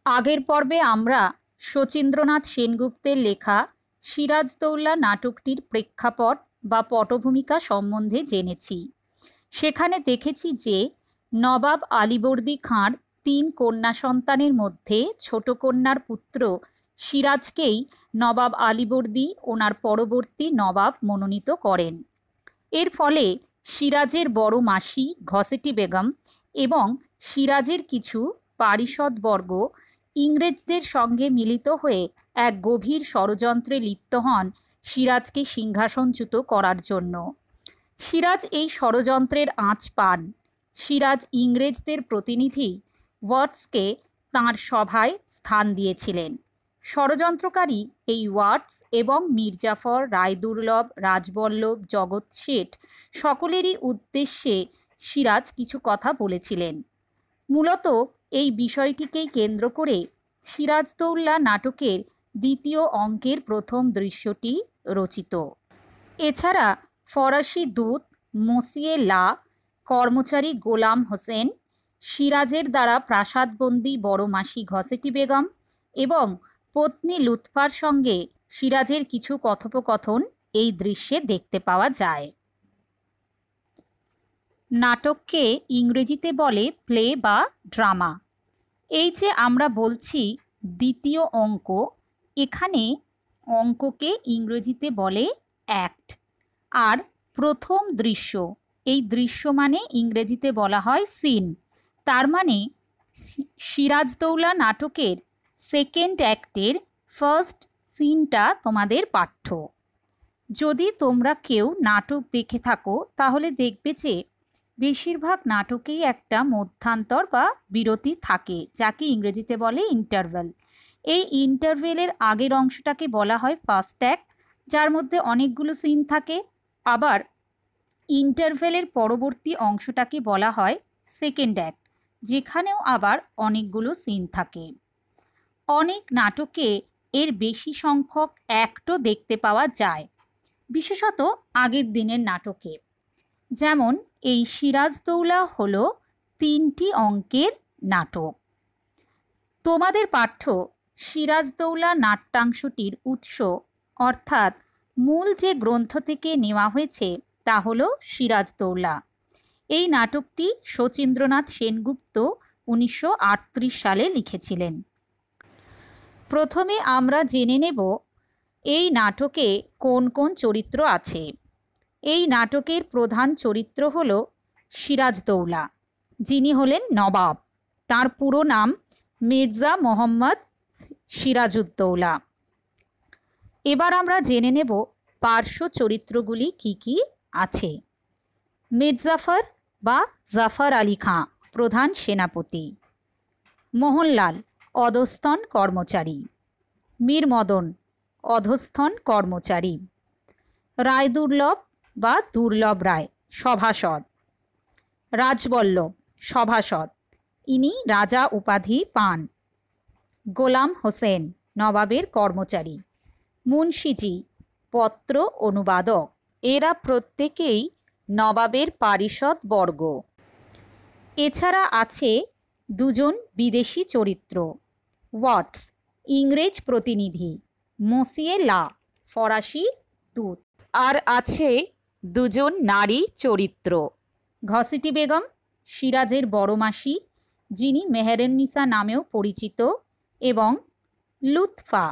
আগের পর্বে আমরা শচীন্দ্রনাথ সেনগুপ্তের লেখা সিরাজদৌল্লা নাটকটির প্রেক্ষাপট বা পটভূমিকা সম্বন্ধে জেনেছি। সেখানে দেখেছি যে নবাব আলীবর্দী খাঁর ৩ কন্যা সন্তানের মধ্যে ছোট কন্যার পুত্র সিরাজকেই নবাব আলীবর্দী ওনার পরবর্তী নবাব মনোনীত করেন। এর ফলে সিরাজের বড় মাসি ঘসেটি বেগম এবং সিরাজের কিছু পারিষদবর্গ ইংরেজদের সঙ্গে মিলিত হয়ে এক গভীর ষড়যন্ত্রে লিপ্ত হন সিরাজকে সিংহাসনচ্যুত করার জন্য। সিরাজ এই ষড়যন্ত্রের আঁচ পান। সিরাজ ইংরেজদের প্রতিনিধি ওয়াটসকে তাঁর সভায় স্থান দিয়েছিলেন। ষড়যন্ত্রকারী এই ওয়াটস এবং মীরজাফর, রায়দুর্লভ, রাজবল্লভ, জগৎ শেঠ সকলেরই উদ্দেশ্যে সিরাজ কিছু কথা বলেছিলেন। মূলত এই বিষয়টিকেই কেন্দ্র করে সিরাজদৌল্লা নাটকের দ্বিতীয় অঙ্কের প্রথম দৃশ্যটি রচিত। এছাড়া ফরাসি দূত মসিয়ে লা, কর্মচারী গোলাম হোসেন, সিরাজের দ্বারা প্রাসাদবন্দি বড় মাসি ঘসেটি বেগম এবং পত্নী লুৎফার সঙ্গে সিরাজের কিছু কথোপকথন এই দৃশ্যে দেখতে পাওয়া যায়। নাটককে ইংরেজিতে বলে প্লে বা ড্রামা। এই যে আমরা বলছি দ্বিতীয় অঙ্ক, এখানে অঙ্ককে ইংরেজিতে বলে অ্যাক্ট। আর প্রথম দৃশ্য, এই দৃশ্য মানে ইংরেজিতে বলা হয় সিন। তার মানে সিরাজদৌল্লা নাটকের সেকেন্ড অ্যাক্টের ফার্স্ট সিনটা তোমাদের পাঠ্য। যদি তোমরা কেউ নাটক দেখে থাকো তাহলে দেখবে যে বেশিরভাগ নাটকেই একটা মধ্যান্তর বা বিরতি থাকে, যাকে ইংরেজিতে বলে ইন্টারভেল। এই ইন্টারভেলের আগের অংশটাকে বলা হয় ফার্স্ট অ্যাক্ট, যার মধ্যে অনেকগুলো সিন থাকে। আবার ইন্টারভেলের পরবর্তী অংশটাকে বলা হয় সেকেন্ড অ্যাক্ট, যেখানেও আবার অনেকগুলো সিন থাকে। অনেক নাটকে এর বেশি সংখ্যক অ্যাক্টও দেখতে পাওয়া যায়, বিশেষত আগের দিনের নাটকে। যেমন এই সিরাজদৌল্লা হলো 3টি অঙ্কের নাটক। তোমাদের পাঠ্য সিরাজদৌল্লা নাট্যাংশটির উৎস অর্থাৎ মূল যে গ্রন্থ থেকে নেওয়া হয়েছে তা হলো সিরাজদৌল্লা। এই নাটকটি শচীন্দ্রনাথ সেনগুপ্ত 1938 সালে লিখেছিলেন। প্রথমে আমরা জেনে নেব এই নাটকে কোন কোন চরিত্র আছে। এই নাটকের প্রধান চরিত্র হল সিরাজদৌল্লা, যিনি হলেন নবাব। তার পুরো নাম মির্জা মোহাম্মদ সিরাজউদ্দৌলা। এবার আমরা জেনে নেব পার্শ্ব চরিত্রগুলি কি কি আছে। মির্জাফর বা জাফর আলী খাঁ, প্রধান সেনাপতি। মোহনলাল, অধস্তন কর্মচারী। মীর মদন, অধস্তন কর্মচারী। রায়দুর্লভ বা দুর্লভ রায়, সভাসদ। রাজবল্লভ, সভাসদ, ইনি রাজা উপাধি পান। গোলাম হোসেন, নবাবের কর্মচারী। মুন্সিজি, পত্র অনুবাদক। এরা প্রত্যেকেই নবাবের পারিষদ বর্গ। এছাড়া আছে 2জন বিদেশি চরিত্র, ওয়াটস, ইংরেজ প্রতিনিধি, মসিয়ে লা, ফরাসি দূত। আর আছে 2জন নারী চরিত্র, ঘসেটি বেগম, সিরাজের বড় মাসি, যিনি মেহেরুন্নিসা নামেও পরিচিত, এবং লুৎফা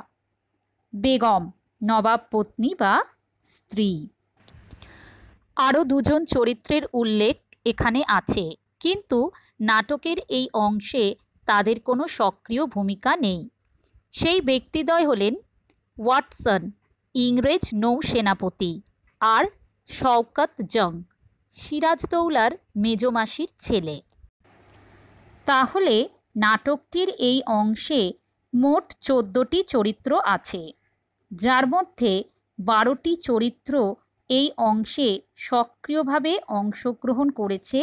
বেগম, নবাব পত্নী বা স্ত্রী। আরও 2জন চরিত্রের উল্লেখ এখানে আছে, কিন্তু নাটকের এই অংশে তাদের কোনো সক্রিয় ভূমিকা নেই। সেই ব্যক্তিদ্বয় হলেন ওয়াটসন, ইংরেজ নৌ সেনাপতি, আর শওকত জং, সিরাজদৌল্লার মেজমাসির ছেলে। তাহলে নাটকটির এই অংশে মোট 14টি চরিত্র আছে, যার মধ্যে 12টি চরিত্র এই অংশে সক্রিয়ভাবে অংশগ্রহণ করেছে,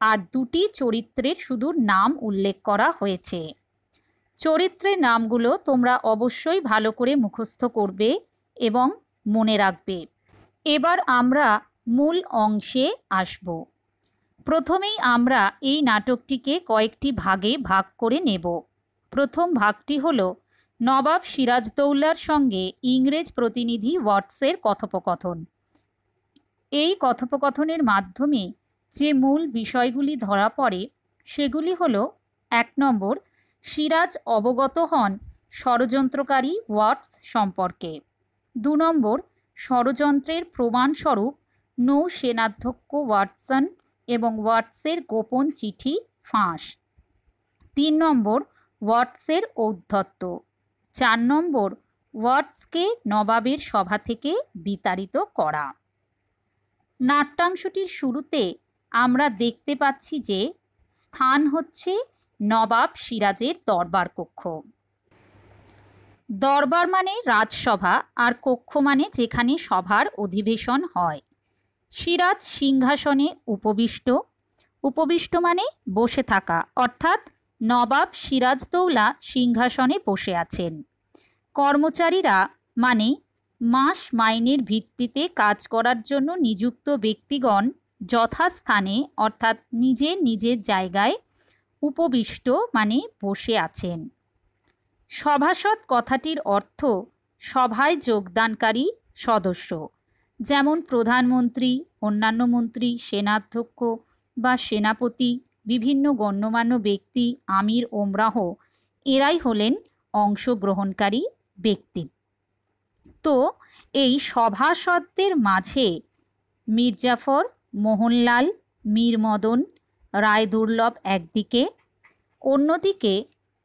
আর 2টি চরিত্রের শুধু নাম উল্লেখ করা হয়েছে। চরিত্রের নামগুলো তোমরা অবশ্যই ভালো করে মুখস্থ করবে এবং মনে রাখবে। এবার আমরা মূল অংশে আসব। প্রথমেই আমরা এই নাটকটিকে কয়েকটি ভাগে ভাগ করে নেব। প্রথম ভাগটি হল নবাব সিরাজদৌল্লার সঙ্গে ইংরেজ প্রতিনিধি ওয়াটসের কথোপকথন। এই কথোপকথনের মাধ্যমে যে মূল বিষয়গুলি ধরা পড়ে সেগুলি হল: 1 নম্বর, সিরাজ অবগত হন ষড়যন্ত্রকারী ওয়াটস সম্পর্কে। 2 নম্বর, ষড়যন্ত্রের প্রমাণস্বরূপ নৌসেনাধ্যক্ষ ওয়াটসন এবং ওয়াটসের গোপন চিঠি ফাঁস। 3 নম্বর, ওয়াটসের ঔদ্ধত্য। 4 নম্বর, ওয়াটসকে নবাবের সভা থেকে বিতাড়িত করা। নাট্যাংশটির শুরুতে আমরা দেখতে পাচ্ছি যে স্থান হচ্ছে নবাব সিরাজের দরবার কক্ষ। দরবার মানে রাজসভা, আর কক্ষ মানে যেখানে সভার অধিবেশন হয়। সিরাজ সিংহাসনে উপবিষ্ট। উপবিষ্ট মানে বসে থাকা, অর্থাৎ নবাব সিরাজদৌল্লা সিংহাসনে বসে আছেন। কর্মচারীরা মানে মাস মাইনের ভিত্তিতে কাজ করার জন্য নিযুক্ত ব্যক্তিগণ যথাস্থানে অর্থাৎ নিজের নিজের জায়গায় উপবিষ্ট মানে বসে আছেন। সভাসদ কথাটির অর্থ সভায় যোগদানকারী সদস্য, যেমন প্রধানমন্ত্রী, অন্যান্য মন্ত্রী, সেনাধ্যক্ষ বা সেনাপতি, বিভিন্ন গণ্যমান্য ব্যক্তি, আমির ওমরাহ, এরাই হলেন অংশগ্রহণকারী ব্যক্তি। তো এই সভাসদদের মাঝে মির্জাফর, মোহনলাল, মীর মদন, রায়দুর্লভ একদিকে, অন্যদিকে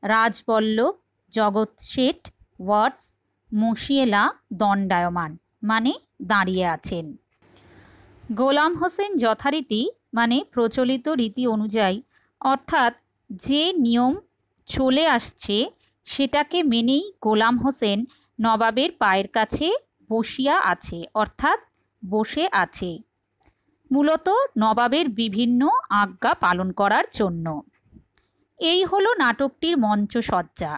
রাজবল্লভ, জগৎ শেঠ, ওয়াটস, মশিয়েলা দণ্ডায়মান মানে দাঁড়িয়ে আছেন। গোলাম হোসেন যথারীতি মানে প্রচলিত রীতি অনুযায়ী, অর্থাৎ যে নিয়ম চলে আসছে সেটাকে মেনেই গোলাম হোসেন নবাবের পায়ের কাছে বসিয়া আছে, অর্থাৎ বসে আছে, মূলত নবাবের বিভিন্ন আজ্ঞা পালন করার জন্য। এই হলো নাটকটির মঞ্চসজ্জা।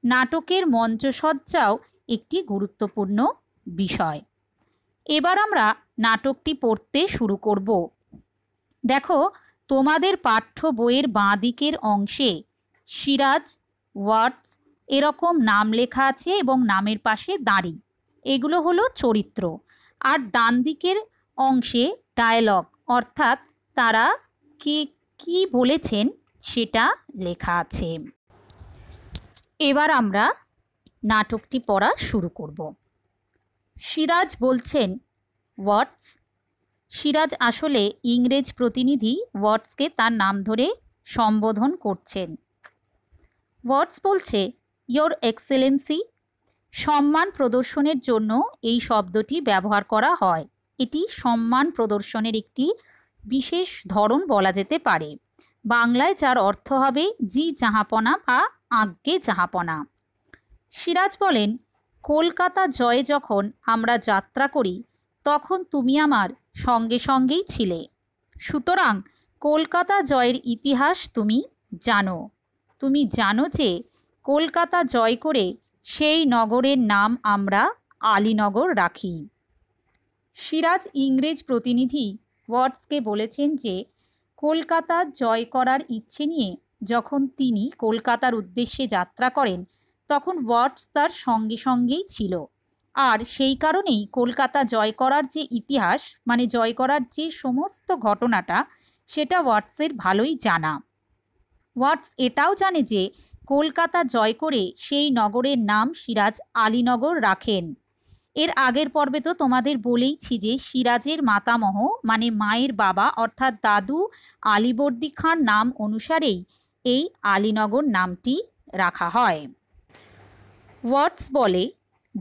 নাটকের মঞ্চসজ্জাও একটি গুরুত্বপূর্ণ বিষয়। এবার আমরা নাটকটি পড়তে শুরু করব। দেখো, তোমাদের পাঠ্য বইয়ের বাঁ দিকের অংশে সিরাজ, ওয়াটস এরকম নাম লেখা আছে এবং নামের পাশে দাঁড়ি, এগুলো হলো চরিত্র। আর ডান দিকের অংশে ডায়ালগ, অর্থাৎ তারা কি বলেছেন সেটা লেখা আছে। এবার আমরা নাটকটি পড়া শুরু করব। সিরাজ বলছেন, ওয়াটস। সিরাজ আসলে ইংরেজ প্রতিনিধি ওয়াটসকে তার নাম ধরে সম্বোধন করছেন। ওয়াটস বলছে, ইয়োর এক্সেলেন্সি। সম্মান প্রদর্শনের জন্য এই শব্দটি ব্যবহার করা হয়। এটি সম্মান প্রদর্শনের একটি বিশেষ ধরন বলা যেতে পারে। বাংলায় যার অর্থ হবে জি জাহাপনা বা আজ্ঞে জাহাপনা। সিরাজ বলেন, কলকাতা জয়ে যখন আমরা যাত্রা করি তখন তুমি আমার সঙ্গে সঙ্গেই ছিলে। সুতরাং কলকাতা জয়ের ইতিহাস তুমি জানো। তুমি জানো যে কলকাতা জয় করে সেই নগরের নাম আমরা আলীনগর রাখি। সিরাজ ইংরেজ প্রতিনিধি ওয়াটসকে বলেছেন যে কলকাতা জয় করার ইচ্ছে নিয়ে যখন তিনি কলকাতার উদ্দেশ্যে যাত্রা করেন তখন ওয়াটস তার সঙ্গে সঙ্গেই ছিল। আর সেই কারণেই কলকাতা জয় করার যে ইতিহাস মানে জয় করার যে সমস্ত ঘটনাটা সেটা ওয়াটসের ভালোই জানা। ওয়াটস এটাও জানে যে কলকাতা জয় করে সেই নগরের নাম সিরাজ আলীনগর রাখেন। এর আগের পর্বে তো তোমাদের বলেইছি যে সিরাজের মাতামহ মানে মায়ের বাবা অর্থাৎ দাদু আলীবর্দী খাঁর নাম অনুসারেই এই আলীনগর নামটি রাখা হয়। ওয়াটস বলে,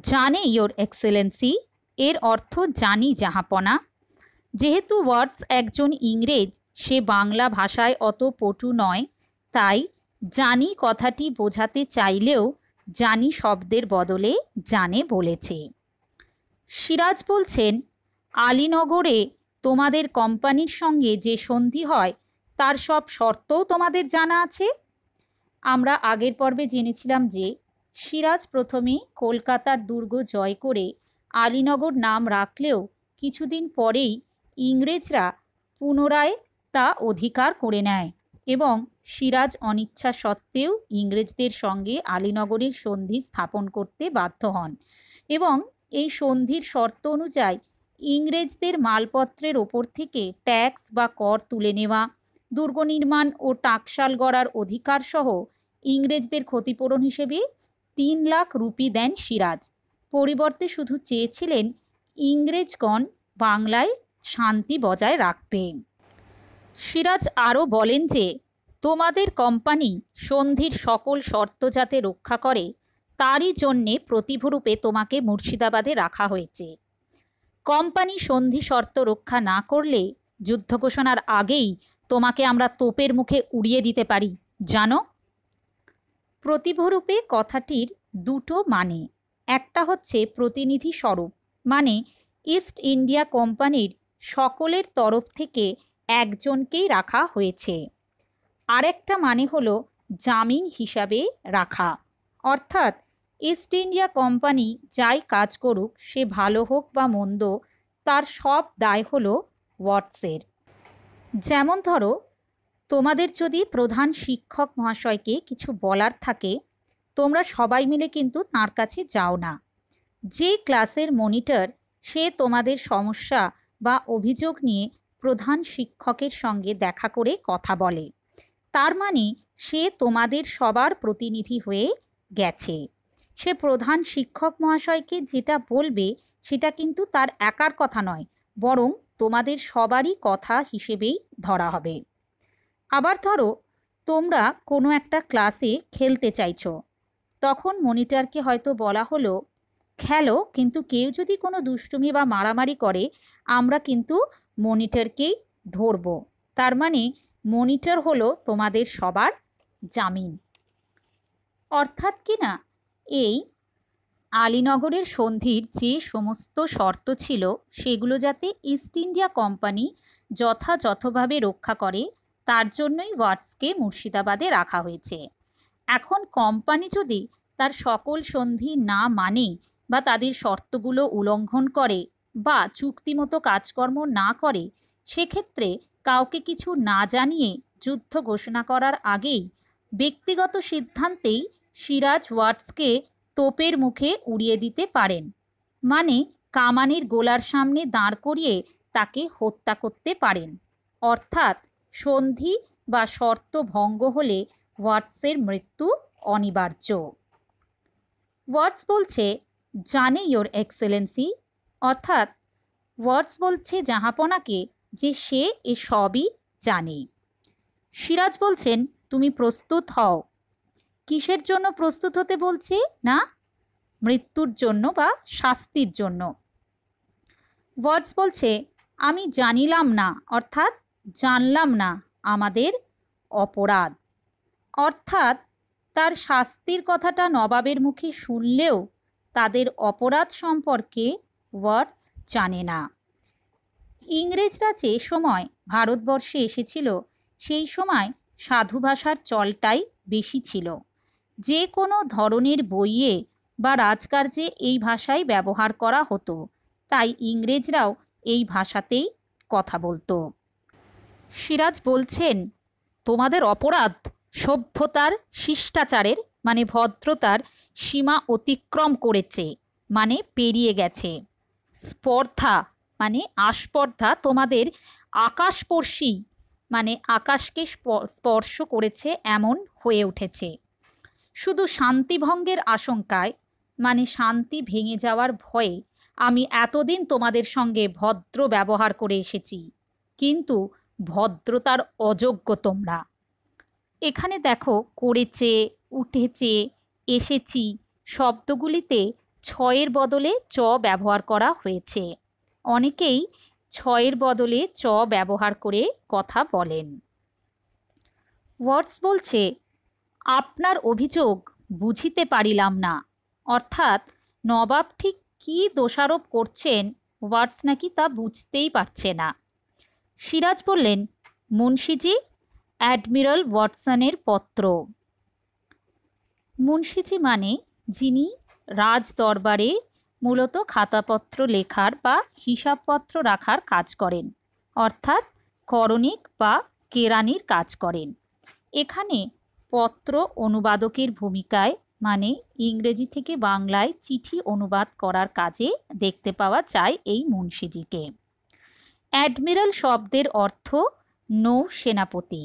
জানে ইয়োর এক্সেলেন্সি, এর অর্থ জানি জাহাপনা। যেহেতু ওয়াটস একজন ইংরেজ, সে বাংলা ভাষায় অত পটু নয়, তাই জানি কথাটি বোঝাতে চাইলেও জানি শব্দের বদলে জানে বলেছে। সিরাজ বলছেন, আলীনগরে তোমাদের কোম্পানির সঙ্গে যে সন্ধি হয় তার সব শর্তও তোমাদের জানা আছে। আমরা আগের পর্বে জেনেছিলাম যে সিরাজ প্রথমে কলকাতার দুর্গ জয় করে আলীনগর নাম রাখলেও কিছুদিন পরেই ইংরেজরা পুনরায় তা অধিকার করে নেয় এবং সিরাজ অনিচ্ছা সত্ত্বেও ইংরেজদের সঙ্গে আলীনগরের সন্ধি স্থাপন করতে বাধ্য হন এবং এই সন্ধির শর্ত অনুযায়ী ইংরেজদের মালপত্রের ওপর থেকে ট্যাক্স বা কর তুলে নেওয়া, দুর্গ নির্মাণ ও টাকশাল গড়ার অধিকার সহ ইংরেজদের ক্ষতিপূরণ হিসেবে 3 লাখ রুপি দেন সিরাজ। পরিবর্তে শুধু চেয়েছিলেন ইংরেজগণ বাংলায় শান্তি বজায় রাখবে। সিরাজ আরও বলেন যে তোমাদের কোম্পানি সন্ধির সকল শর্ত যাতে রক্ষা করে তারই জন্যে প্রতিভরূপে তোমাকে মুর্শিদাবাদে রাখা হয়েছে। কোম্পানি সন্ধি শর্ত রক্ষা না করলে যুদ্ধ ঘোষণার আগেই তোমাকে আমরা তোপের মুখে উড়িয়ে দিতে পারি, জানো? প্রতিভরূপে কথাটির দুটো মানে। একটা হচ্ছে প্রতিনিধি স্বরূপ, মানে ইস্ট ইন্ডিয়া কোম্পানির সকলের তরফ থেকে একজনকেই রাখা হয়েছে। আরেকটা মানে হলো জামিন হিসাবে রাখা, অর্থাৎ ইস্ট ইন্ডিয়া কোম্পানি যাই কাজ করুক, সে ভালো হোক বা মন্দ, তার সব দায় হলো ওয়াটসের। যেমন ধরো, তোমাদের যদি প্রধান শিক্ষক মহাশয়কে কিছু বলার থাকে, তোমরা সবাই মিলে কিন্তু তাঁর কাছে যাও না। যে ক্লাসের মনিটর, সে তোমাদের সমস্যা বা অভিযোগ নিয়ে প্রধান শিক্ষকের সঙ্গে দেখা করে কথা বলে, তার মানে সে তোমাদের সবার প্রতিনিধি হয়ে গেছে। সে প্রধান শিক্ষক মহাশয়কে যেটা বলবে সেটা কিন্তু তার একার কথা নয়, বরং তোমাদের সবারই কথা হিসেবেই ধরা হবে। আবার ধরো, তোমরা কোনো একটা ক্লাসে খেলতে চাইছো, তখন মনিটরকে হয়তো বলা হলো খেলো, কিন্তু কেউ যদি কোনো দুষ্টুমি বা মারামারি করে আমরা কিন্তু মনিটরকেই ধরব। তার মানে মনিটর হলো তোমাদের সবার জামিন। অর্থাৎ কি না, এই আলীনগরের সন্ধির যে সমস্ত শর্ত ছিল সেগুলো যাতে ইস্ট ইন্ডিয়া কোম্পানি যথাযথভাবে রক্ষা করে, তার জন্যই ওয়াটসকে মুর্শিদাবাদে রাখা হয়েছে। এখন কোম্পানি যদি তার সকল সন্ধি না মানে বা তাদের শর্তগুলো উল্লঙ্ঘন করে বা চুক্তিমতো কাজকর্ম না করে, সেক্ষেত্রে কাউকে কিছু না জানিয়ে যুদ্ধ ঘোষণা করার আগেই ব্যক্তিগত সিদ্ধান্তেই সিরাজ ওয়াটসকে তোপের মুখে উড়িয়ে দিতে পারেন, মানে কামানের গোলার সামনে দাঁড় করিয়ে তাকে হত্যা করতে পারেন। অর্থাৎ সন্ধি বা শর্ত ভঙ্গ হলে ওয়াটসের মৃত্যু অনিবার্য। ওয়াটস বলছে জানে ইয়োর এক্সেলেন্সি, অর্থাৎ ওয়াটস বলছে জাহাপনাকে যে সে এসবই জানে। সিরাজ বলছেন তুমি প্রস্তুত হও। কিসের জন্য প্রস্তুত হতে বলছে? না, মৃত্যুর জন্য বা শাস্তির জন্য। ওয়াটস বলছে আমি জানিলাম না, অর্থাৎ জানলাম না আমাদের অপরাধ। অর্থাৎ তার শাস্তির কথাটা নবাবের মুখে শুনলেও তাদের অপরাধ সম্পর্কে ওয়াটস জানে না। ইংরেজরা যে সময় ভারতবর্ষে এসেছিল সেই সময় সাধু ভাষার চলটাই বেশি ছিল। যে কোনো ধরনের বইয়ে বা রাজকার্যে এই ভাষাই ব্যবহার করা হতো, তাই ইংরেজরাও এই ভাষাতেই কথা বলতো। সিরাজ বলছেন তোমাদের অপরাধ সভ্যতার শিষ্টাচারের মানে ভদ্রতার সীমা অতিক্রম করেছে, মানে পেরিয়ে গেছে। স্পর্ধা মানে আস্পর্ধা তোমাদের আকাশস্পর্শী মানে আকাশকে স্পর্শ করেছে এমন হয়ে উঠেছে। শুধু শান্তিভঙ্গের আশঙ্কায় মানে শান্তি ভেঙে যাওয়ার ভয়ে আমি এতদিন তোমাদের সঙ্গে ভদ্র ব্যবহার করে এসেছি, কিন্তু ভদ্রতার অযোগ্য তোমরা। এখানে দেখো, করেছে, উঠেছে, এসেছি শব্দগুলিতে ছয়ের বদলে চ ব্যবহার করা হয়েছে। অনেকেই ছয়ের বদলে চ ব্যবহার করে কথা বলেন। ওয়াটস বলছে আপনার অভিযোগ বুঝিতে পারিলাম না, অর্থাৎ নবাব ঠিক কী দোষারোপ করছেন ওয়াটস নাকি তা বুঝতেই পারছে না। সিরাজ বললেন মুন্সিজি, অ্যাডমিরাল ওয়াটসনের পত্র। মুন্সিজি মানে যিনি রাজ দরবারে মূলত খাতাপত্র লেখার বা হিসাবপত্র রাখার কাজ করেন, অর্থাৎ করণিক বা কেরানির কাজ করেন। এখানে পত্র অনুবাদকের ভূমিকায় মানে ইংরেজি থেকে বাংলায় চিঠি অনুবাদ করার কাজে দেখতে পাওয়া যায় এই মুন্সিজিকে। অ্যাডমিরাল শব্দের অর্থ নৌ সেনাপতি।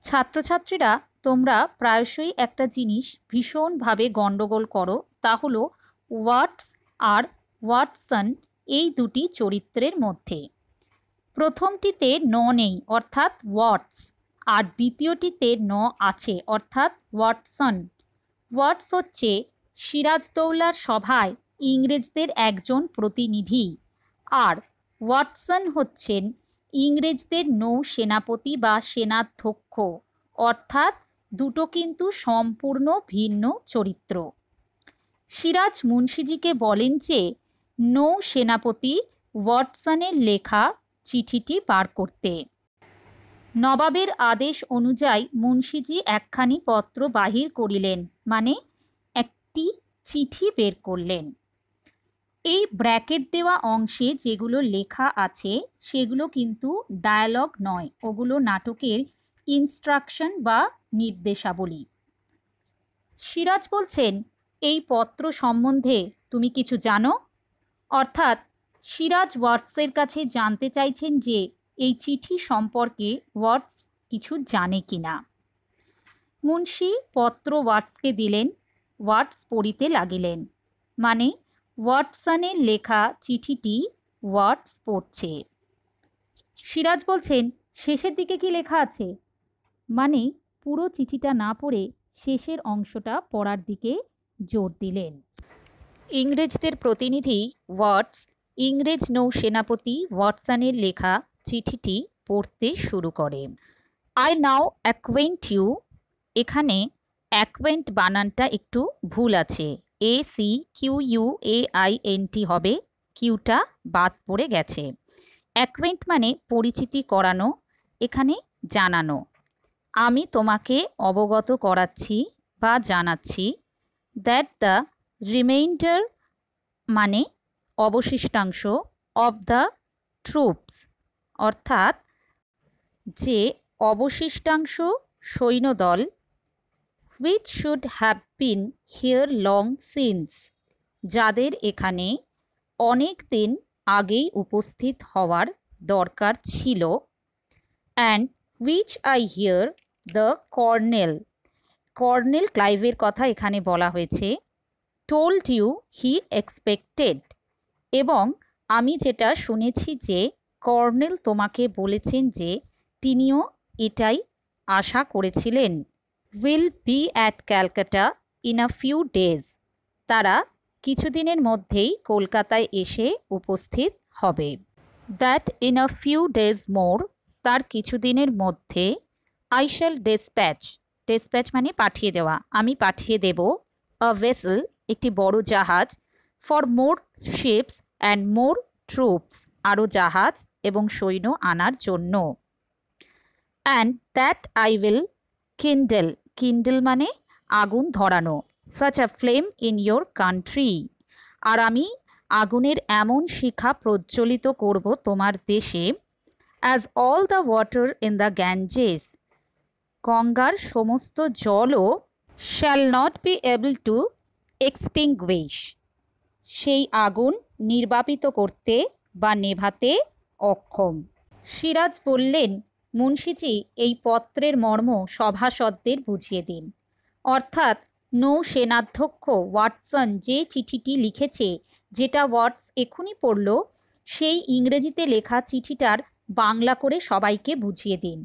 ছাত্রছাত্রীরা তোমরা প্রায়শই একটা জিনিস ভীষণভাবে গণ্ডগোল করো, তা হলো ওয়াটস আর ওয়াটসন এই দুটি চরিত্রের মধ্যে। প্রথমটিতে ন নেই অর্থাৎ ওয়াটস, আর দ্বিতীয়টিতে ন আছে অর্থাৎ ওয়াটসন। ওয়াটস হচ্ছে সিরাজদৌল্লার সভায় ইংরেজদের একজন প্রতিনিধি, আর ওয়াটসন হচ্ছেন ইংরেজদের নৌ সেনাপতি বা সেনাধ্যক্ষ, অর্থাৎ দুটো কিন্তু সম্পূর্ণ ভিন্ন চরিত্র। সিরাজ মুন্সিজিকে বলেন যে নৌ সেনাপতি ওয়াটসনের লেখা চিঠিটি বার করতে। নবাবের আদেশ অনুযায়ী মুন্সিজি একখানি পত্র বাহির করিলেন, মানে একটি চিঠি বের করলেন। এই ব্র্যাকেট দেওয়া অংশে যেগুলো লেখা আছে সেগুলো কিন্তু ডায়ালগ নয়, ওগুলো নাটকের ইনস্ট্রাকশন বা নির্দেশাবলী। সিরাজ বলছেন, এই পত্র সম্বন্ধে তুমি কিছু জানো? অর্থাৎ সিরাজ ওয়াটসের কাছে জানতে চাইছেন যে এই চিঠি সম্পর্কে ওয়াটস কিছু জানে কিনা। মুন্সি পত্র ওয়াটসকে দিলেন, ওয়াটস পড়িতে লাগিলেন, মানে ওয়াটসনের লেখা চিঠিটি ওয়াটস পড়ছে। সিরাজ বলছেন, শেষের দিকে কি লেখা আছে? মানে পুরো চিঠিটা না পড়ে শেষের অংশটা পড়ার দিকে জোর দিলেন। ইংরেজদের প্রতিনিধি ওয়াটস ইংরেজ নৌ সেনাপতি ওয়াটসনের লেখা চিঠিটি পড়তে শুরু করে। আই নাও অ্যাকোয়েন্ট ইউ, এখানে অ্যাকোয়েন্ট বানানটা একটু ভুল আছে, ACQUAINT হবে, কিউটা বাদ পড়ে গেছে। অ্যাকোয়েন্ট মানে পরিচিতি করানো, এখানে জানানো। আমি তোমাকে অবগত করাচ্ছি বা জানাচ্ছি দ্যাট দ্য রিমেইন্ডার মানে অবশিষ্টাংশ অব দ্য ট্রুপস, অর্থাৎ যে অবশিষ্টাংশ সৈন্যদল which should have been here long since, যাদের এখানে অনেক দিন আগেই উপস্থিত হওয়ার দরকার ছিল, and which I hear the colonel, colonel ক্লাইভের কথা এখানে বলা হয়েছে, টোল্ড ইউ হি এক্সপেক্টেড, এবং আমি যেটা শুনেছি যে কর্নেল তোমাকে বলেছেন যে তিনিও এটাই আশা করেছিলেন, will be at Calcutta in a few days, তারা কিছুদিনের মধ্যেই কলকাতায় এসে উপস্থিত হবে। That in a few days more, তার কিছুদিনের মধ্যে, আই শ্যাল ডেসপ্যাচ, ডেসপ্যাচ মানে পাঠিয়ে দেওয়া, আমি পাঠিয়ে দেব, আ ভেসেল একটি বড় জাহাজ, for more ships and more troops, আরও জাহাজ এবং সৈন্য আনার জন্য। And that I will kindle, kindle মানে আগুন ধরানো, such a flame in your country, আর আমি আগুনের এমন শিখা প্রজ্বলিত করব তোমার দেশে, as all the water in the Ganges, গঙ্গার সমস্ত জলও, shall not be able to extinguish, সেই আগুন নির্বাপিত করতে বা নেভাতে অক্ষম। সিরাজ বললেন, মুন্সিজি এই পত্রের মর্ম সভাসদদের বুঝিয়ে দিন। অর্থাৎ নৌ সেনাধ্যক্ষ ওয়াটসন যে চিঠিটি লিখেছে, যেটা ওয়াটস এখুনি পড়ল, সেই ইংরেজিতে লেখা চিঠিটার বাংলা করে সবাইকে বুঝিয়ে দিন।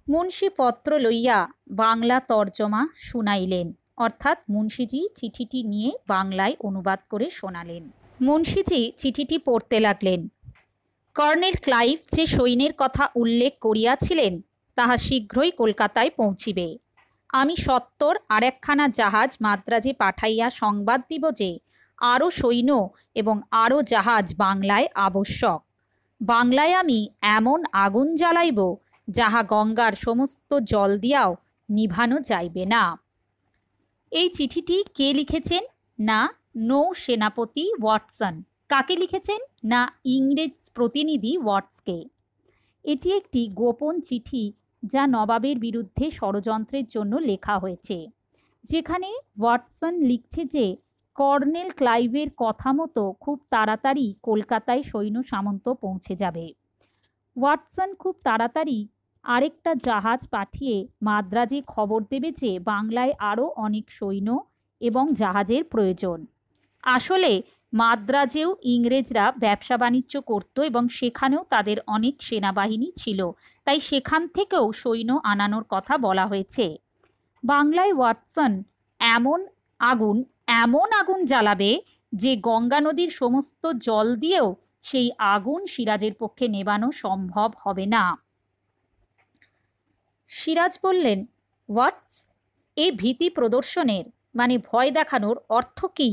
মুন্সি পত্র লইয়া বাংলা তর্জমা শুনাইলেন, অর্থাৎ মুন্সিজি চিঠিটি নিয়ে বাংলায় অনুবাদ করে শোনালেন। মুন্সিজি চিঠিটি পড়তে লাগলেন। কর্নেল ক্লাইভ যে সৈন্যের কথা উল্লেখ করিয়াছিলেন তাহা শীঘ্রই কলকাতায় পৌঁছিবে। আমি সত্বর আরেকখানা জাহাজ মাদ্রাজে পাঠাইয়া সংবাদ দিব যে আরও সৈন্য এবং আরও জাহাজ বাংলায় আবশ্যক। বাংলায় আমি এমন আগুন জ্বালাইব যাহা গঙ্গার সমস্ত জল দিয়াও নিভানো যাইবে না। এই চিঠিটি কে লিখেছেন? না নৌ সেনাপতি ওয়াটসন। কাকে লিখেছেন? না ইংরেজ প্রতিনিধি ওয়াটসকে। এটি একটি গোপন চিঠি যা নবাবের বিরুদ্ধে ষড়যন্ত্রের জন্য লেখা হয়েছে, যেখানে ওয়াটসন লিখছে যে কর্নেল ক্লাইভের কথা মতো খুব তাড়াতাড়ি কলকাতায় সৈন্য সামন্ত পৌঁছে যাবে। ওয়াটসন খুব তাড়াতাড়ি আরেকটা জাহাজ পাঠিয়ে মাদ্রাজে খবর দেবে যে বাংলায় আরও অনেক সৈন্য এবং জাহাজের প্রয়োজন। আসলে মাদ্রাজেও ইংরেজরা ব্যবসা বাণিজ্য করত এবং সেখানেও তাদের অনেক সেনাবাহিনী ছিল, তাই সেখান থেকেও সৈন্য আনানোর কথা বলা হয়েছে। বাংলায় ওয়াটসন এমন আগুন জ্বালাবে যে গঙ্গা নদীর সমস্ত জল দিয়েও সেই আগুন সিরাজের পক্ষে নেভানো সম্ভব হবে না। সিরাজ বললেন, হোয়াটস, এই ভীতি প্রদর্শনের মানে ভয় দেখানোর অর্থ কী?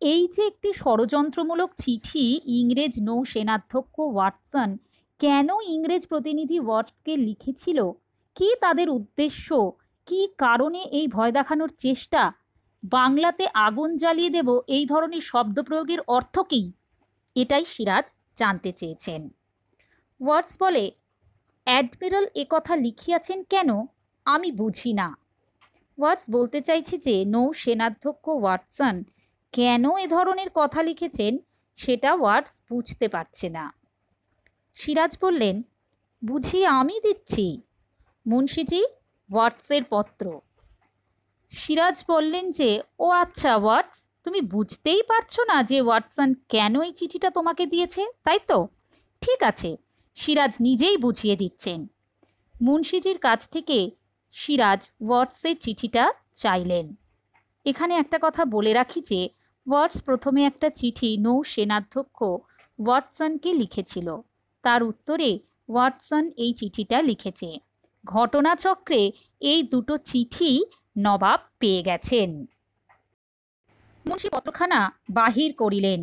এই যে একটি ষড়যন্ত্রমূলক চিঠি ইংরেজ নৌ সেনাধ্যক্ষ ওয়াটসন কেন ইংরেজ প্রতিনিধি ওয়াটসকে লিখেছিল, কি তাদের উদ্দেশ্য, কি কারণে এই ভয় দেখানোর চেষ্টা, বাংলাতে আগুন জ্বালিয়ে দেব এই ধরনের শব্দ প্রয়োগের অর্থ কী, এটাই সিরাজ জানতে চেয়েছেন। ওয়াটস বলে, অ্যাডমিরাল একথা লিখিয়াছেন কেন আমি বুঝি না। ওয়াটস বলতে চাইছে যে নৌ সেনাধ্যক্ষ ওয়াটসন কেন এ ধরনের কথা লিখেছেন সেটা ওয়াটস বুঝতে পারছে না। সিরাজ বললেন, বুঝিয়ে আমি দিচ্ছি মুন্সিজি, ওয়াটসের পত্র। সিরাজ বললেন যে, ও আচ্ছা ওয়াটস, তুমি বুঝতেই পারছো না যে ওয়াটসন কেন এই চিঠিটা তোমাকে দিয়েছে, তাই তো? ঠিক আছে, সিরাজ নিজেই বুঝিয়ে দিচ্ছেন। মুন্সিজির কাছ থেকে সিরাজ ওয়াটসের চিঠিটা চাইলেন। এখানে একটা কথা বলে রাখি যে ওয়াটস প্রথমে একটা চিঠি নৌ সেনাধ্যক্ষ ওয়াটসনকে লিখেছিল, তার উত্তরে ওয়াটসন এই চিঠিটা লিখেছে। ঘটনাচক্রে এই দুটো চিঠি নবাব পেয়ে গেছেন। মুন্সি পত্রখানা বাহির করিলেন।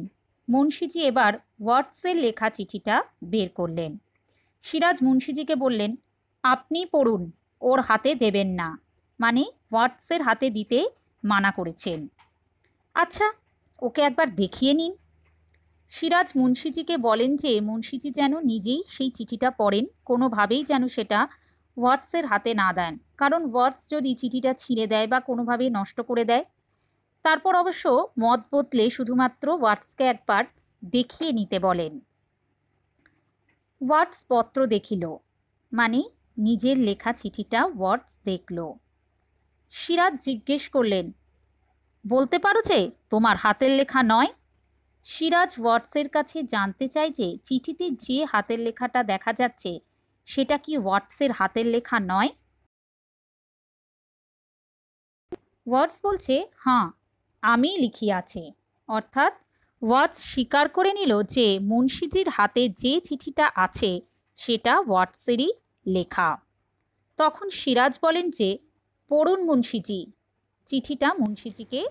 মুন্সিজি এবার ওয়াটসের লেখা চিঠিটা বের করলেন। সিরাজ মুন্সিজিকে বললেন, আপনি পড়ুন, ওর হাতে দেবেন না, মানে ওয়াটসের হাতে দিতে মানা করেছেন। আচ্ছা, ওকে একবার দেখিয়ে নিন। সিরাজ মুন্সিজিকে বলেন যে মুন্সিজি যেন নিজেই সেই চিঠিটা পড়েন, কোনোভাবেই যেন সেটা ওয়াটসের হাতে না দেন, কারণ ওয়াটস যদি চিঠিটা ছিঁড়ে দেয় বা কোনোভাবে নষ্ট করে দেয়। তারপর অবশ্য মত বদলে শুধুমাত্র ওয়াটসকে একবার দেখিয়ে নিতে বলেন। ওয়াটস পত্র দেখিল, মানে নিজের লেখা চিঠিটা ওয়াটস দেখল। সিরাজ জিজ্ঞেস করলেন, বলতে পারো যে তোমার হাতের লেখা নয়? সিরাজ ওয়াটসের কাছে জানতে চায় যে চিঠিতে যে হাতের লেখাটা দেখা যাচ্ছে সেটা কি ওয়াটসের হাতের লেখা নয়? ওয়াটস বলছে, হ্যাঁ, আমি লিখিয়াছে। অর্থাৎ ওয়াটস স্বীকার করে নিল যে মুন্সিজির হাতে যে চিঠিটা আছে সেটা ওয়াটসেরই লেখা। তখন সিরাজ বলেন যে, পড়ুন মুন্সিজি। চিঠিটা মুন্সিজিকে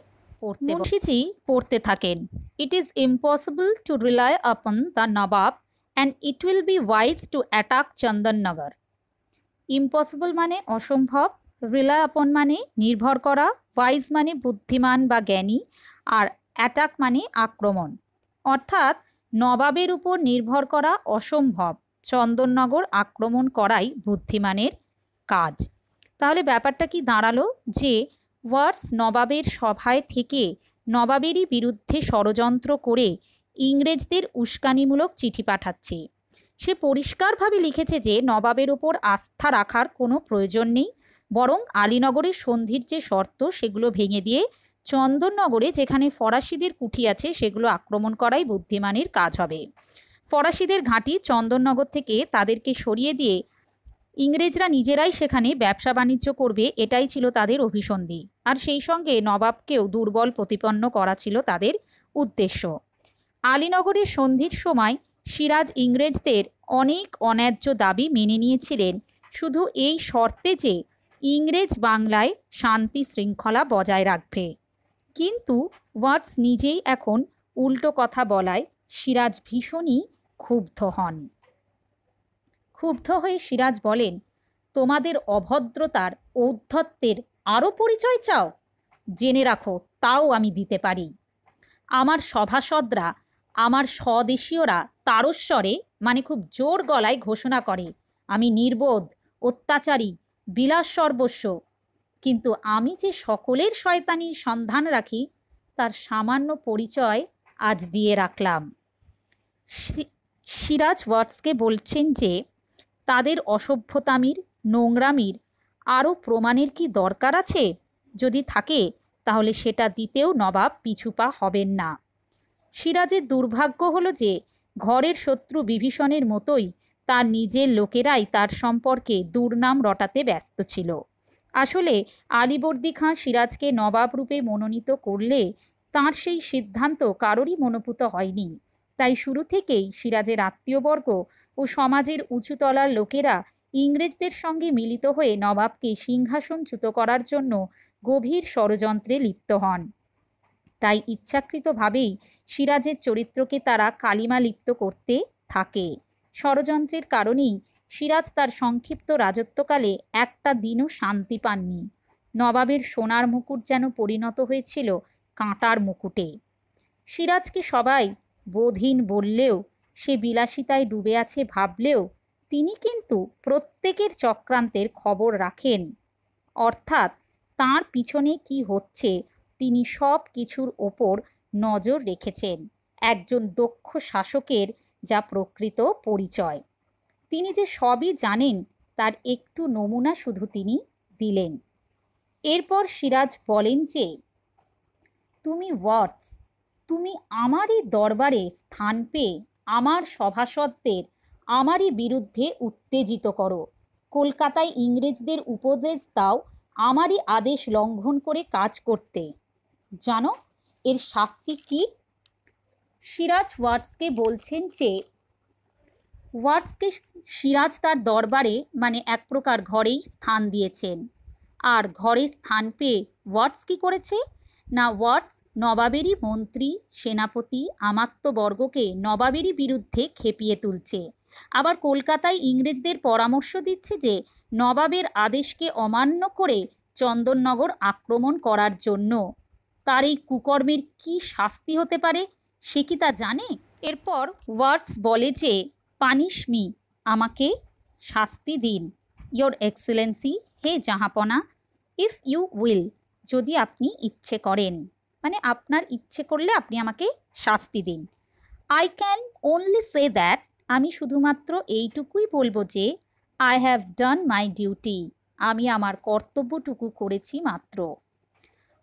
মুন্সিজি পড়তে থাকেন। It is impossible to rely upon the nawab and it will be wise to attack Chandannagar. Impossible মানে অসম্ভব, রিলাই আপন মানে নির্ভর করা, ওয়াইজ মানে বুদ্ধিমান বা জ্ঞানী, আর অ্যাটাক মানে আক্রমণ। অর্থাৎ নবাবের উপর নির্ভর করা অসম্ভব, চন্দননগর আক্রমণ করাই বুদ্ধিমানের কাজ। তাহলে ব্যাপারটা কি দাঁড়ালো যে ওয়াটস নবাবের সভায় থেকে নবাবেরই বিরুদ্ধে ষড়যন্ত্র করে ইংরেজদের উস্কানিমূলক চিঠি পাঠাচ্ছে। সে পরিষ্কারভাবে লিখেছে যে নবাবের ওপর আস্থা রাখার কোনো প্রয়োজন নেই, বরং আলীনগরের সন্ধির যে শর্ত সেগুলো ভেঙে দিয়ে চন্দননগরে যেখানে ফরাসিদের কুঠি আছে সেগুলো আক্রমণ করাই বুদ্ধিমানের কাজ হবে। ফরাসিদের ঘাঁটি চন্দননগর থেকে তাদেরকে সরিয়ে দিয়ে ইংরেজরা নিজেরাই সেখানে ব্যবসা বাণিজ্য করবে, এটাই ছিল তাদের অভিসন্ধি। আর সেই সঙ্গে নবাবকেও দুর্বল প্রতিপন্ন করা ছিল তাদের উদ্দেশ্য। আলীনগরের সন্ধির সময় সিরাজ ইংরেজদের অনেক অন্যায্য দাবি মেনে নিয়েছিলেন, শুধু এই শর্তে যে ইংরেজ বাংলায় শান্তি শৃঙ্খলা বজায় রাখবে। কিন্তু ওয়াটস নিজেই এখন উল্টো কথা বলায় সিরাজ ভীষণই ক্ষুব্ধ হন। ক্ষুব্ধ হয়ে সিরাজ বলেন, তোমাদের অভদ্রতার ঔদ্ধত্যের আরও পরিচয় চাও? জেনে রাখো, তাও আমি দিতে পারি। আমার সভাসদরা, আমার স্বদেশীয়রা তারস্বরে মানে খুব জোর গলায় ঘোষণা করে, আমি নির্বোধ, অত্যাচারী, বিলাস সর্বস্ব, কিন্তু আমি যে সকলের শয়তানির সন্ধান রাখি তার সামান্য পরিচয় আজ দিয়ে রাখলাম। সিরাজ ওয়াটসকে বলছেন যে তাদের অসভ্যতামির, নোংরামির আরও প্রমাণের কি দরকার আছে? যদি থাকে তাহলে সেটা দিতেও নবাব পিছুপা হবেন না। সিরাজের দুর্ভাগ্য হলো যে ঘরের শত্রু বিভীষণের মতোই তার নিজের লোকেরাই তার সম্পর্কে দুর্নাম রটাতে ব্যস্ত ছিল। আসলে আলীবর্দী খাঁ সিরাজকে নবাব রূপে মনোনীত করলে তাঁর সেই সিদ্ধান্ত কারোরই মনোপুত হয়নি। তাই শুরু থেকেই সিরাজের আত্মীয়বর্গ ও সমাজের উঁচুতলার লোকেরা ইংরেজদের সঙ্গে মিলিত হয়ে নবাবকে সিংহাসনচ্যুত করার জন্য গভীর ষড়যন্ত্রে লিপ্ত হন। তাই ইচ্ছাকৃতভাবেই সিরাজের চরিত্রকে তারা কালিমালিপ্ত করতে থাকে। ষড়যন্ত্রের কারণেই সিরাজ তার সংক্ষিপ্ত রাজত্বকালে একটা দিনও শান্তি পাননি। নবাবের সোনার মুকুট যেন পরিণত হয়েছিল কাঁটার মুকুটে। সিরাজকে সবাই বোধহীন বললেও, সে বিলাসিতায় ডুবে আছে ভাবলেও, তিনি কিন্তু প্রত্যেকের চক্রান্তের খবর রাখেন। অর্থাৎ তাঁর পিছনে কি হচ্ছে তিনি সব কিছুর ওপর নজর রেখেছেন। একজন দক্ষ শাসকের যা প্রকৃত পরিচয়। তিনি যে সবই জানেন তার একটু নমুনা শুধু তিনি দিলেন। এরপর সিরাজ বলেন যে, তুমি ওয়াটস, তুমি আমারই দরবারে স্থান পেয়ে আমার সভাসদদের আমারই বিরুদ্ধে উত্তেজিত করো। কলকাতায় ইংরেজদের উপদেশ দাও আমারই আদেশ লঙ্ঘন করে কাজ করতে। জানো এর শাস্তি কি? সিরাজ ওয়াটসকে বলছেন যে ওয়াটসকে সিরাজ তার দরবারে মানে এক প্রকার ঘরেই স্থান দিয়েছেন। আর ঘরে স্থান পেয়ে ওয়াটস কী করেছে না, ওয়াটস নবাবেরই মন্ত্রী, সেনাপতি, আমাত্যবর্গকে নবাবেরই বিরুদ্ধে খেপিয়ে তুলছে। আবার কলকাতায় ইংরেজদের পরামর্শ দিচ্ছে যে নবাবের আদেশকে অমান্য করে চন্দননগর আক্রমণ করার জন্য। তার এই কুকর্মের কি শাস্তি হতে পারে সে কি তা জানে? এরপর ওয়াটস বলে যে, পানিশ মি, আমাকে শাস্তি দিন, ইয়োর এক্সেলেন্সি, হে জাহাপনা, ইফ ইউ উইল, যদি আপনি ইচ্ছে করেন, মানে আপনার ইচ্ছে করলে আপনি আমাকে শাস্তি দিন। I can only say that, আমি শুধুমাত্র এইটুকুই বলবো যে I have done my duty, আমি আমার কর্তব্যটুকু করেছি মাত্র।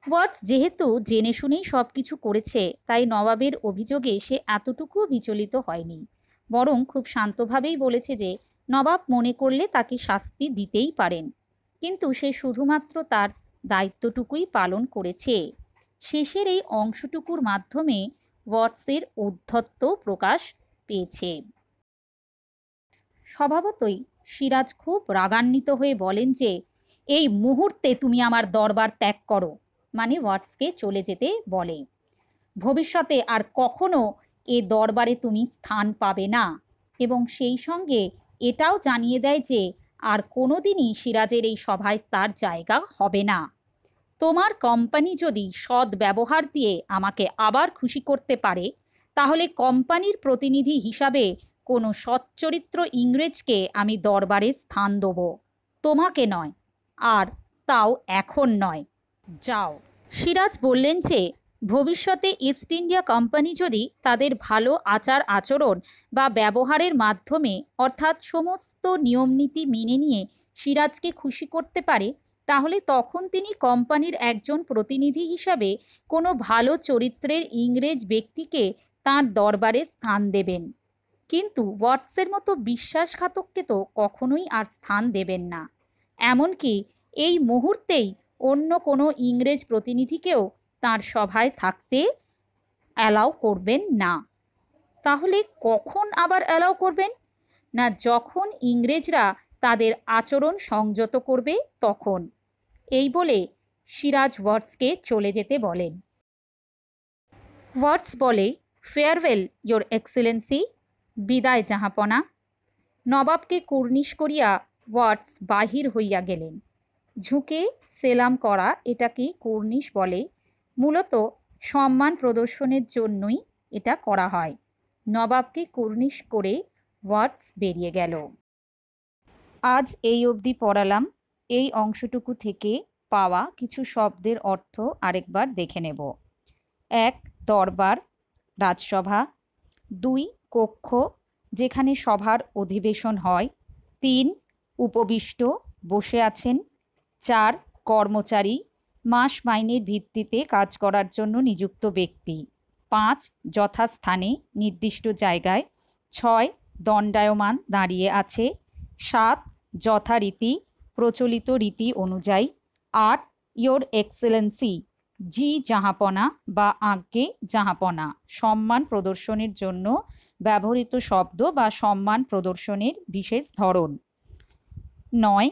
ওয়াটস যেহেতু জেনে শুনেই সব কিছু করেছে, তাই নবাবের অভিযোগে সে এতটুকুও বিচলিত হয়নি, বরং খুব শান্তভাবেই বলেছে যে নবাব মনে করলে তাকে শাস্তি দিতেই পারেন, কিন্তু সে শুধুমাত্র তার দায়িত্বটুকুই পালন করেছে। শেষের এই অংশটুকুর মাধ্যমে ওয়াটসের ঔদ্ধত্য প্রকাশ পেয়েছে। স্বভাবতই সিরাজ খুব রাগান্বিত হয়ে বলেন যে, এই মুহূর্তে তুমি আমার দরবার ত্যাগ করো, মানে ওয়াটসকে চলে যেতে বলে। ভবিষ্যতে আর কখনো এ দরবারে তুমি স্থান পাবে না, এবং সেই সঙ্গে এটাও জানিয়ে দেয় যে আর কোনো দিনই সিরাজের এই সভায় তার জায়গা হবে না। তোমার কোম্পানি যদি সৎ ব্যবহার দিয়ে আমাকে আবার খুশি করতে পারে, তাহলে কোম্পানির প্রতিনিধি হিসাবে কোনো সচ্চরিত্র ইংরেজকে আমি দরবারে স্থান দেব, তোমাকে নয়, আর তাও এখন নয়, যাও। সিরাজ বললেন যে ভবিষ্যতে ইস্ট ইন্ডিয়া কোম্পানি যদি তাদের ভালো আচার আচরণ বা ব্যবহারের মাধ্যমে অর্থাৎ সমস্ত নিয়মনীতি মেনে নিয়ে সিরাজকে খুশি করতে পারে, তাহলে তখন তিনি কোম্পানির একজন প্রতিনিধি হিসাবে কোনো ভালো চরিত্রের ইংরেজ ব্যক্তিকে তাঁর দরবারে স্থান দেবেন। কিন্তু ওয়াটসের মতো বিশ্বাসঘাতককে তো কখনোই আর স্থান দেবেন না। এমনকি এই মুহূর্তেই অন্য কোনো ইংরেজ প্রতিনিধিকেও তাঁর সভায় থাকতে অ্যালাউ করবেন না। তাহলে কখন আবার অ্যালাউ করবেন না, যখন ইংরেজরা তাদের আচরণ সংযত করবে তখন। এই বলে সিরাজ ওয়াটসকে চলে যেতে বলেন। ওয়াটস বলে, ফেয়ারওয়েল ইয়োর এক্সেলেন্সি, বিদায় জাহাপনা। নবাবকে কুর্নিশ করিয়া ওয়াটস বাহির হইয়া গেলেন। ঝুঁকে সেলাম করা এটাকে কুর্নিশ বলে। মূলত সম্মান প্রদর্শনের জন্যই এটা করা হয়। নবাবকে কুর্নিশ করে ওয়াটস বেরিয়ে গেল। আজ এই অবধি পড়ালাম। এই অংশটুকু থেকে পাওয়া কিছু শব্দের অর্থ আরেকবার দেখে নেব। ১. দরবার, রাজসভা। ২. কক্ষ, যেখানে সভার অধিবেশন হয়। ৩. উপবিষ্ট, বসে আছেন। ৪. কর্মচারী, মাস মাইনের ভিত্তিতে কাজ করার জন্য নিযুক্ত ব্যক্তি। ৫. যথাস্থানে, নির্দিষ্ট জায়গায়। ৬. দণ্ডায়মান, দাঁড়িয়ে আছে। ৭. যথারীতি, প্রচলিত রীতি অনুযায়ী। ৮. ইয়োর এক্সেলেন্সি, জি জাহাপনা বা আজ্ঞে জাহাপনা, সম্মান প্রদর্শনের জন্য ব্যবহৃত শব্দ বা সম্মান প্রদর্শনের বিশেষ ধরন। ৯.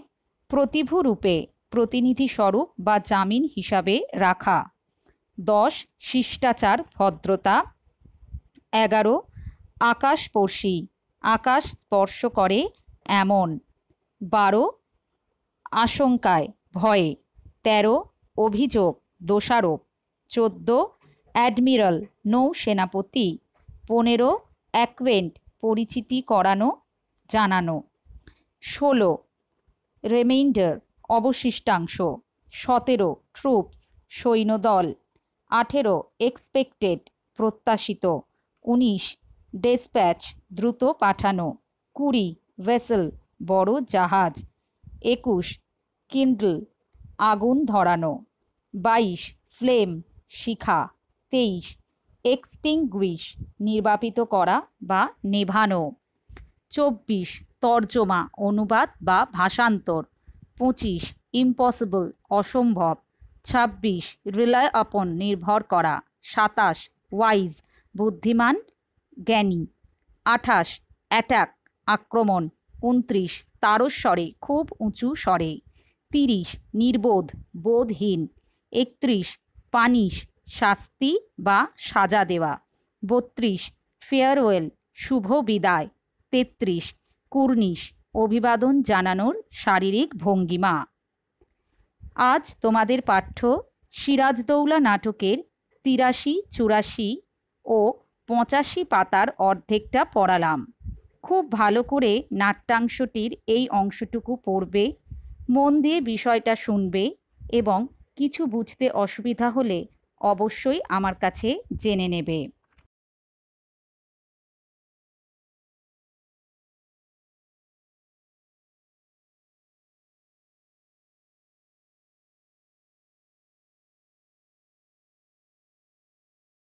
প্রতিভূ রূপে, প্রতিনিধি স্বরূপ বা জামিন হিসাবে রাখা। ১০. শিষ্টাচার, ভদ্রতা। ১১. আকাশস্পর্শী, আকাশ স্পর্শ করে এমন। ১২. আশঙ্কায়, ভয়ে। ১৩. অভিযোগ, দোষারোপ। ১৪. অ্যাডমিরাল, নৌ সেনাপতি। ১৫. অ্যাকোয়েন্ট, পরিচিতি করানো, জানানো। ১৬. রিমাইন্ডার, অবশিষ্টাংশ। ১৭. ট্রুপস, সৈন্যদল। ১৮. এক্সপেক্টেড, প্রত্যাশিত। ১৯. ডেসপ্যাচ, দ্রুত পাঠানো। ২০. ভেসেল, বড় জাহাজ। ২১. কিন্ডল, আগুন ধরানো। ২২. ফ্লেম, শিখা। ২৩. এক্সটিংগুইশ, নির্বাপিত করা বা নেভানো। ২৪. তর্জমা, অনুবাদ বা ভাষান্তর। ২৫. ইম্পসিবল, অসম্ভব। ২৬. রিলাই আপন, নির্ভর করা। ২৭. ওয়াইজ, বুদ্ধিমান, জ্ঞানী। ২৮. অ্যাটাক, আক্রমণ। ২৯. তারস্বরে, খুব উঁচু স্বরে। ৩০. নির্বোধ, বোধহীন। ৩১. পানিশ, শাস্তি বা সাজা দেওয়া। ৩২. ফেয়ারওয়েল, শুভ বিদায়। ৩৩. কুর্নিশ, অভিবাদন জানানোর শারীরিক ভঙ্গিমা। আজ তোমাদের পাঠ্য সিরাজদৌল্লা নাটকের ৮৩, ৮৪ ও ৮৫ পাতার অর্ধেকটা পড়ালাম। খুব ভালো করে নাট্যাংশটির এই অংশটুকু পড়বে, মন দিয়ে বিষয়টা শুনবে এবং কিছু বুঝতে অসুবিধা হলে অবশ্যই আমার কাছে জেনে নেবে।